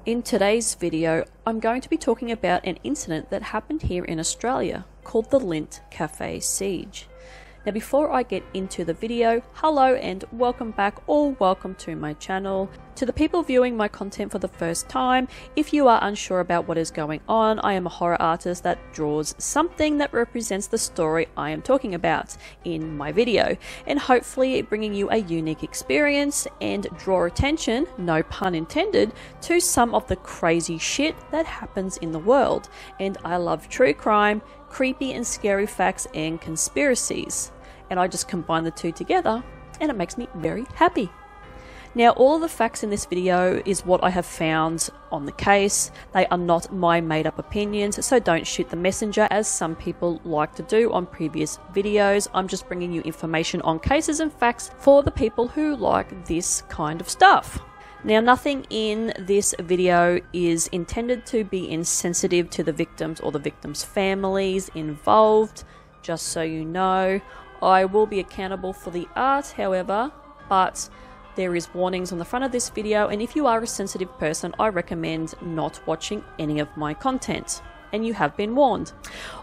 In today's video, I'm going to be talking about an incident that happened here in Australia called the Lindt Cafe Siege. Now before I get into the video, hello and welcome back or welcome to my channel. To the people viewing my content for the first time, if you are unsure about what is going on, I am a horror artist that draws something that represents the story I am talking about in my video, and hopefully bringing you a unique experience and draw attention, no pun intended, to some of the crazy shit that happens in the world. And I love true crime, creepy and scary facts and conspiracies. And I just combine the two together and it makes me very happy. Now all of the facts in this video is what I have found on the case. They are not my made up opinions, so don't shoot the messenger as some people like to do on previous videos. I'm just bringing you information on cases and facts for the people who like this kind of stuff. Now nothing in this video is intended to be insensitive to the victims or the victims' families involved, just so you know. I will be accountable for the art, however, but there is warnings on the front of this video, and if you are a sensitive person, I recommend not watching any of my content, and you have been warned.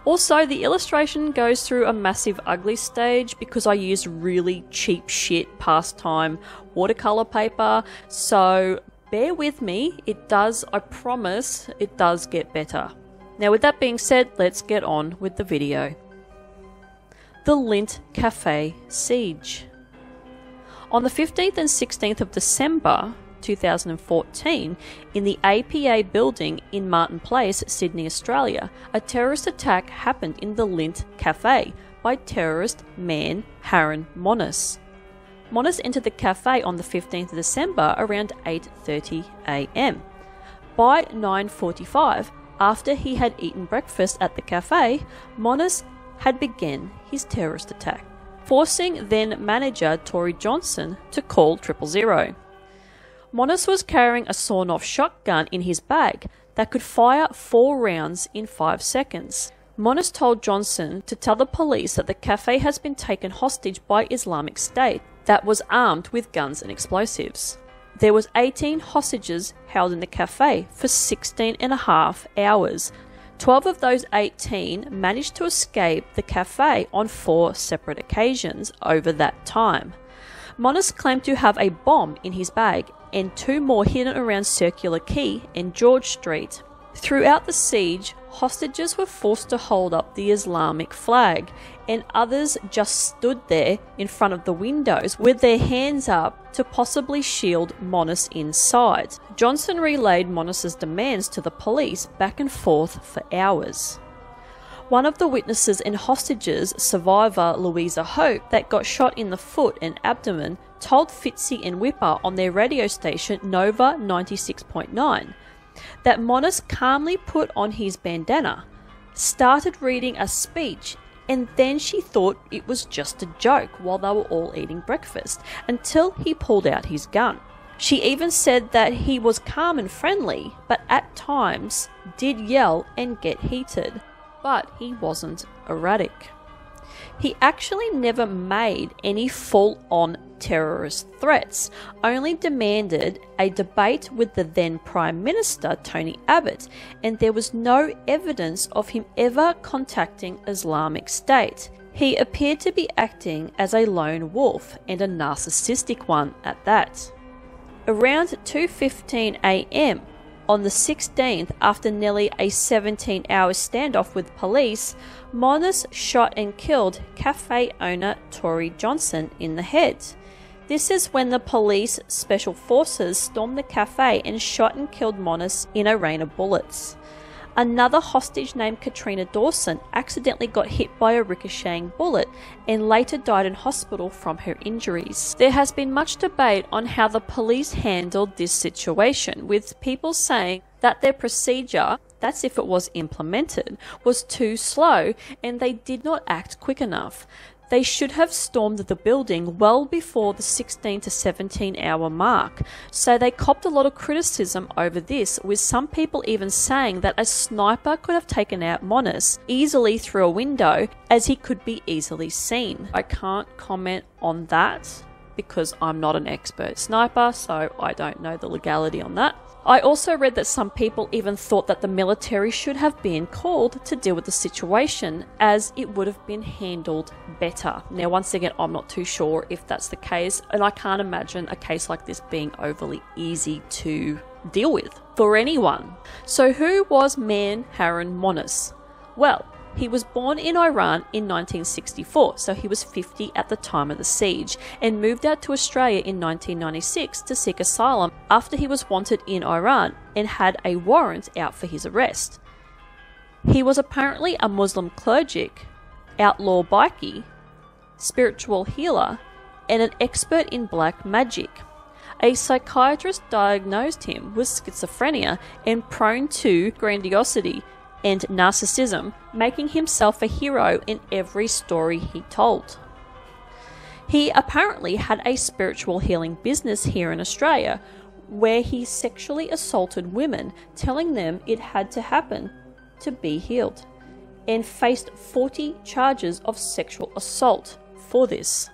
Also, the illustration goes through a massive ugly stage because I use really cheap shit pastime watercolor paper, so bear with me. It does, I promise, it does get better. Now with that being said, let's get on with the video. The Lindt Cafe Siege. On the 15th and 16th of December 2014, in the APA building in Martin Place, Sydney, Australia, a terrorist attack happened in the Lindt Cafe by terrorist man Harron Monis. Monis entered the cafe on the 15th of December around 8:30 am. By 9:45, after he had eaten breakfast at the cafe, Monis had begun his terrorist attack, forcing then manager Tory Johnson to call 000. Monis was carrying a sawn-off shotgun in his bag that could fire 4 rounds in 5 seconds. Monis told Johnson to tell the police that the cafe has been taken hostage by Islamic State that was armed with guns and explosives. There was 18 hostages held in the cafe for 16.5 hours. 12 of those 18 managed to escape the cafe on 4 separate occasions over that time. Monis claimed to have a bomb in his bag and 2 more hidden around Circular Quay and George Street. Throughout the siege, hostages were forced to hold up the Islamic flag, and others just stood there in front of the windows with their hands up to possibly shield Monis inside. Johnson relayed Monis's demands to the police back and forth for hours. One of the witnesses and hostages, survivor Louisa Hope, that got shot in the foot and abdomen, told Fitzy and Whipper on their radio station Nova 96.9 that Monis calmly put on his bandana, started reading a speech, and then she thought it was just a joke while they were all eating breakfast, until he pulled out his gun. She even said that he was calm and friendly, but at times did yell and get heated, but he wasn't erratic. He actually never made any full-on terrorist threats, only demanded a debate with the then Prime Minister Tony Abbott, and there was no evidence of him ever contacting Islamic State. He appeared to be acting as a lone wolf, and a narcissistic one at that. Around 2:15 am on the 16th, after nearly a 17-hour standoff with police, Monis shot and killed cafe owner Tory Johnson in the head. This is when the police special forces stormed the cafe and shot and killed Monis in a rain of bullets. Another hostage named Katrina Dawson accidentally got hit by a ricocheting bullet and later died in hospital from her injuries. There has been much debate on how the police handled this situation, with people saying that their procedure, that's if it was implemented, was too slow and they did not act quick enough. They should have stormed the building well before the 16 to 17 hour mark, so they copped a lot of criticism over this, with some people even saying that a sniper could have taken out Monis easily through a window, as he could be easily seen. I can't comment on that because I'm not an expert sniper, so I don't know the legality on that. I also read that some people even thought that the military should have been called to deal with the situation, as it would have been handled better. Now, once again, I'm not too sure if that's the case, and I can't imagine a case like this being overly easy to deal with for anyone. So who was Man Harun Monis? Well, he was born in Iran in 1964, so he was 50 at the time of the siege, and moved out to Australia in 1996 to seek asylum after he was wanted in Iran and had a warrant out for his arrest. He was apparently a Muslim cleric, outlaw bikie, spiritual healer, and an expert in black magic. A psychiatrist diagnosed him with schizophrenia and prone to grandiosity and narcissism, making himself a hero in every story he told. He apparently had a spiritual healing business here in Australia, where he sexually assaulted women, telling them it had to happen to be healed, and faced 40 charges of sexual assault for this.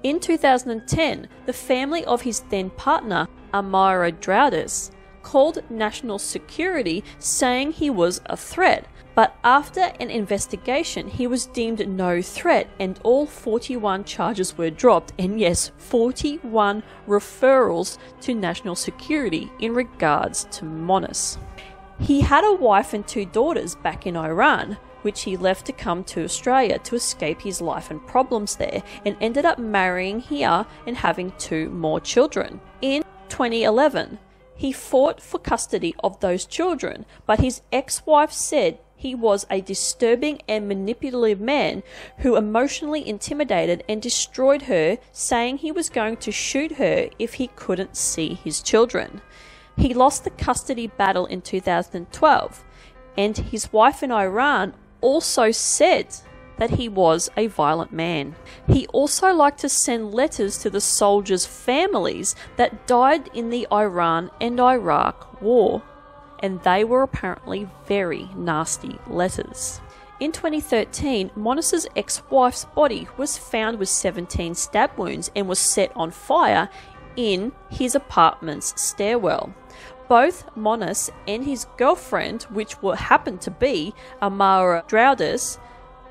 In 2010, the family of his then partner, Amira Drowdis, called national security, saying he was a threat, but after an investigation he was deemed no threat and all 41 charges were dropped, and yes, 41 referrals to national security in regards to Monis. He had a wife and 2 daughters back in Iran, which he left to come to Australia to escape his life and problems there, and ended up marrying here and having 2 more children. In 2011, he fought for custody of those children, but his ex-wife said he was a disturbing and manipulative man who emotionally intimidated and destroyed her, saying he was going to shoot her if he couldn't see his children. He lost the custody battle in 2012, and his wife in Iran also said that he was a violent man. He also liked to send letters to the soldiers' families that died in the Iran and Iraq war, and they were apparently very nasty letters. In 2013, Monis's ex-wife's body was found with 17 stab wounds and was set on fire in his apartment's stairwell. Both Monis and his girlfriend, which happened to be Amira Drowdis,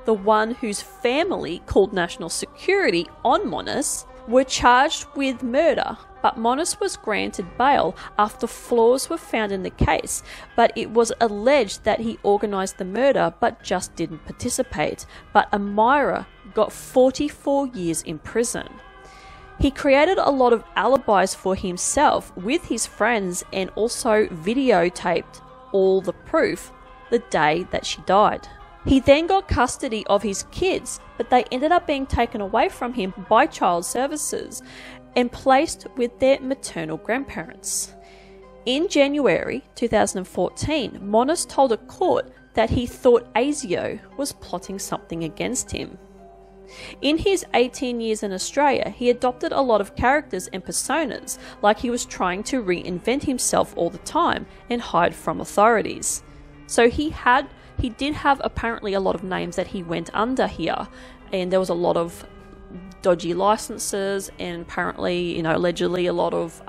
the one whose family called national security on Monis, were charged with murder, but Monis was granted bail after flaws were found in the case, but it was alleged that he organised the murder but just didn't participate. But Amira got 44 years in prison. He created a lot of alibis for himself with his friends and also videotaped all the proof the day that she died. He then got custody of his kids, but they ended up being taken away from him by child services and placed with their maternal grandparents. In January 2014, Monis told a court that he thought Asio was plotting something against him. In his 18 years in Australia, he adopted a lot of characters and personas, like he was trying to reinvent himself all the time and hide from authorities. So he did have apparently a lot of names that he went under here, and there was a lot of dodgy licenses and apparently, allegedly a lot of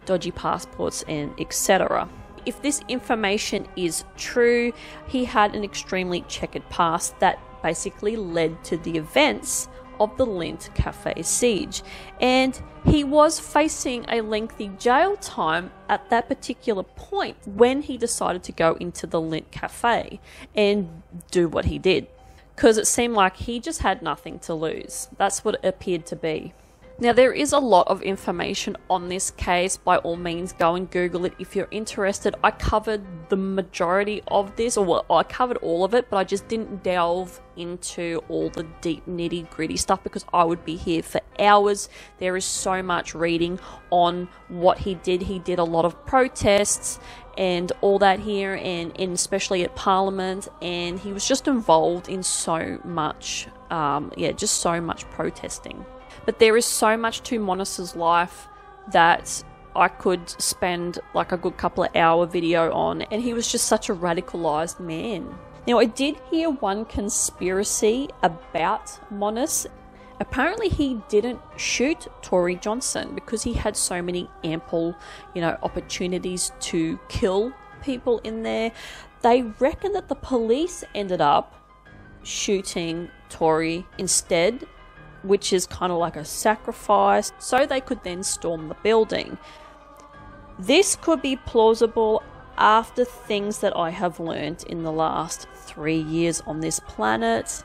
dodgy passports and etc. If this information is true, he had an extremely checkered past that basically led to the events of the Lindt Cafe Siege, and he was facing a lengthy jail time at that particular point when he decided to go into the Lindt Cafe and do what he did, because it seemed like he just had nothing to lose. That's what it appeared to be. Now, there is a lot of information on this case. By all means, go and Google it if you're interested. I covered the majority of this, or well, I covered all of it, but I just didn't delve into all the deep nitty gritty stuff because I would be here for hours. There is so much reading on what he did. He did a lot of protests and all that here, and especially at Parliament, and he was just involved in so much, just so much protesting. But there is so much to Monis's life that I could spend like a good couple of hour video on, and he was just such a radicalized man. Now, I did hear one conspiracy about Monis. Apparently he didn't shoot Tory Johnson because he had so many ample, opportunities to kill people in there. They reckon that the police ended up shooting Tory instead, which is kind of like a sacrifice, so they could then storm the building. This could be plausible after things that I have learned in the last 3 years on this planet,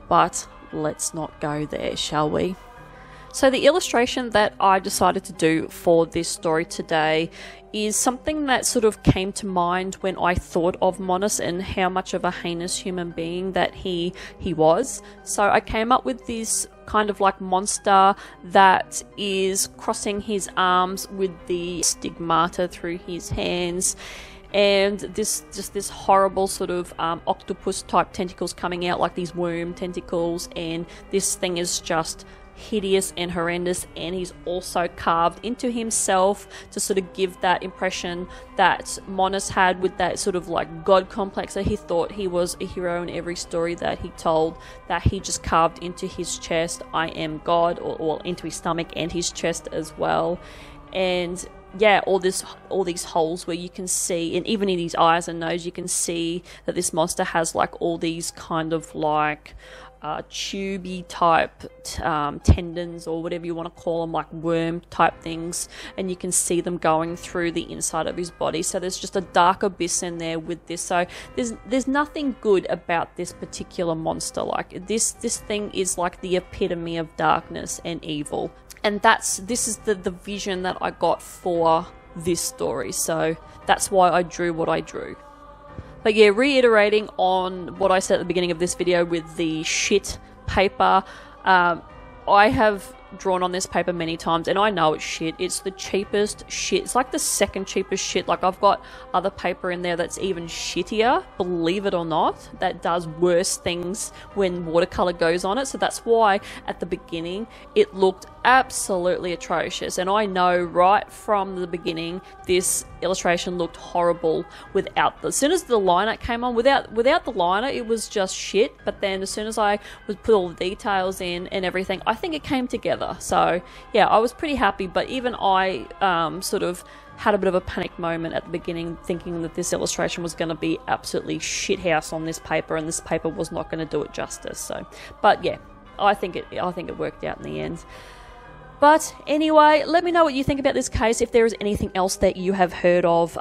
but let's not go there, shall we? So the illustration that I decided to do for this story today is something that sort of came to mind when I thought of Monos and how much of a heinous human being that he was. So I came up with this kind of like monster that is crossing his arms with the stigmata through his hands, and this horrible sort of octopus type tentacles coming out, like these worm tentacles, and this thing is just hideous and horrendous. And he's also carved into himself to sort of give that impression that Monos had, with that sort of like god complex, that he thought he was a hero in every story that he told, that he just carved into his chest, I am God, or into his stomach and his chest as well. And yeah, all these holes where you can see, and even in his eyes and nose, you can see that this monster has like all these kind of like tubey type tendons, or whatever you want to call them, like worm type things, and you can see them going through the inside of his body. So there's just a dark abyss in there with this. So there's nothing good about this particular monster. Like this thing is like the epitome of darkness and evil, and this is the vision that I got for this story. So that's why I drew what I drew. But yeah, reiterating on what I said at the beginning of this video with the shit paper, I have drawn on this paper many times, and I know it's shit. It's the cheapest shit. It's like the second cheapest shit. Like, I've got other paper in there that's even shittier, believe it or not, that does worse things when watercolor goes on it. So that's why at the beginning it looked absolutely atrocious, and I know right from the beginning this illustration looked horrible without as soon as the liner came on. Without the liner, it was just shit. But then as soon as I would put all the details in and everything, I think it came together. So yeah, I was pretty happy. But even I sort of had a bit of a panic moment at the beginning, thinking that this illustration was going to be absolutely shithouse on this paper, and this paper was not going to do it justice. So, but yeah, I think it worked out in the end. But anyway, let me know what you think about this case, if there is anything else that you have heard of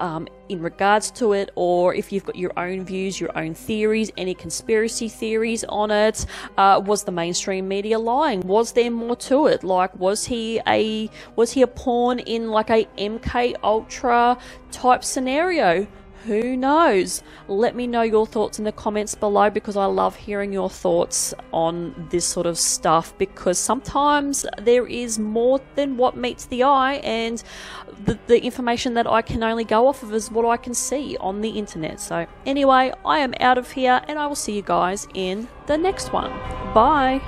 in regards to it, or if you've got your own views, your own theories, any conspiracy theories on it. Was the mainstream media lying? Was there more to it? Like, was he a pawn in like a MK Ultra type scenario? Who knows? Let me know your thoughts in the comments below, because I love hearing your thoughts on this sort of stuff, because sometimes there is more than what meets the eye, and the information that I can only go off of is what I can see on the internet. So anyway, I am out of here, and I will see you guys in the next one. Bye!